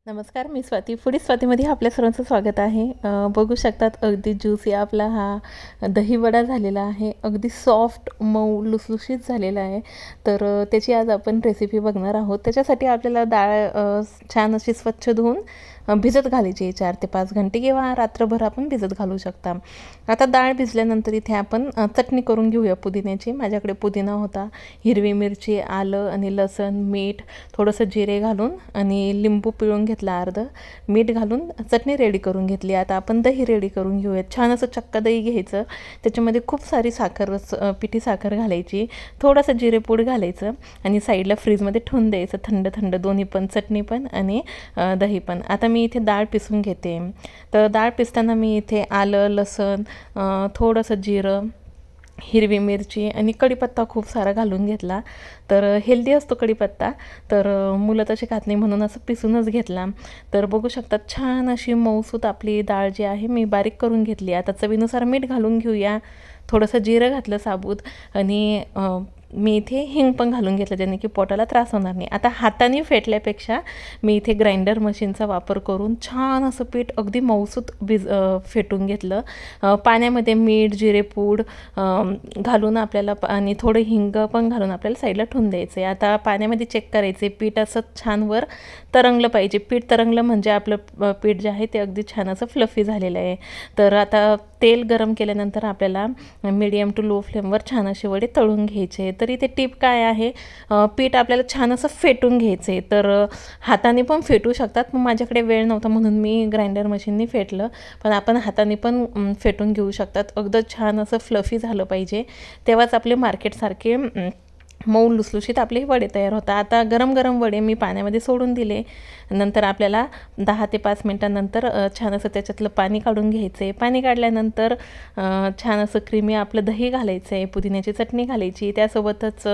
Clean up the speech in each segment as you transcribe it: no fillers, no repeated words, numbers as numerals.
नमस्कार, मी स्वाती. फूडी स्वातीमध्ये आपल्या सर्वांचं स्वागत आहे. बघू शकतात अगदी ज्यूसी आपला हा दहीवडा झालेला आहे. अगदी सॉफ्ट, मऊ, लुसलुशीत झालेला आहे. तर त्याची आज आपण रेसिपी बघणार आहोत. त्याच्यासाठी आपल्याला डाळ छान अशी स्वच्छ धुवून भिजत घालायची 4 ते 5 घंटे किंवा रात्रभर आपण भिजत घालू शकता. आता डाळ भिजल्यानंतर इथे आपण चटणी करून घेऊया पुदिन्याची. माझ्याकडे पुदिना होता, हिरवी मिरची, आलं आणि लसण, मीठ, थोडंसं जिरे घालून आणि लिंबू पिळून घेतला अर्धं, मीठ घालून चटणी रेडी करून घेतली. आता आपण दही रेडी करून घेऊयात. छान असं चक्का दही घ्यायचं, त्याच्यामध्ये खूप सारी साखर, पिठी साखर घालायची, थोडंसं जिरेपूड घालायचं आणि साईडला फ्रीजमध्ये ठेवून द्यायचं, थंड थंड दोन्ही पण, चटणी पण आणि दही पण. आता मी इथे डाळ पिसून घेते. तर डाळ पिसताना मी इथे आलं, लसण, थोडंसं जिरं, हिरवी मिरची आणि कढीपत्ता खूप सारा घालून घेतला. तर हेल्दी असतो कढीपत्ता, तर मुलं तसे खात नाही म्हणून असं पिसूनच घेतला. तर बघू शकतात छान अशी मऊसूत आपली डाळ जी आहे मी बारीक करून घेतली. आता चवीनुसार मीठ घालून घेऊया, थोडंसं जिरं घातलं साबूत आणि मी इथे हिंग पण घालून घेतलं, ज्याने की पोटाला त्रास होणार नाही. आता हाताने फेटल्यापेक्षा मी इथे ग्राइंडर मशीनचा वापर करून छान असं पीठ अगदी मऊसूत फेटून घेतलं. पाण्यामध्ये मीठ, जिरेपूड घालून आपल्याला आणि थोडं हिंग पण घालून आपल्याला साईडला ठेवून द्यायचं आहे. आता पाण्यामध्ये चेक करायचे, पीठ असं छान वर तरंगलं पाहिजे. पीठ तरंगलं म्हणजे आपलं पीठ जे आहे ते अगदी छान असं फ्लफी झालेलं आहे. तर आता तेल गरम केल्यानंतर आपल्याला मीडियम टू लो फ्लेमवर छान असे वडे तळून घ्यायचे. तर इथे टिप काय आहे, पीठ आपल्याला छान असं फेटून घ्यायचे. तर हाताने पण फेटू शकतात, पण माझ्याकडे वेळ नव्हता म्हणून मी ग्राइंडर मशीनने फेटलं, पण आपण हाताने पण फेटून घेऊ शकतात. अगदी छान असं फ्लफी झालं पाहिजे, तेव्हाच आपले मार्केटसारखे मऊ लुसलुशीत आपले वडे तयार होतात. आता गरम गरम वडे मी पाण्यामध्ये सोडून दिले. नंतर आपल्याला 10 ते 5 मिनटानंतर छान असं त्याच्यातलं पाणी काढून घ्यायचं आहे. पाणी काढल्यानंतर छान असं क्रीमी आपलं दही घालायचं आहे, पुदिन्याची चटणी घालायची, त्यासोबतच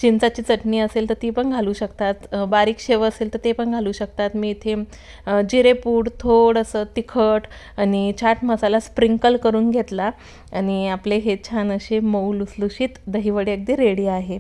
चिंचाची चटणी असेल तर ती पण घालू शकतात, बारीक शेव असेल तर ते पण घालू शकतात. मी इथे जिरेपूड, थोडंसं तिखट आणि चाट मसाला स्प्रिंकल करून घेतला आणि आपले हे छान असे मऊ लुसलुशीत दहीवडे अगदी रेडी आहे.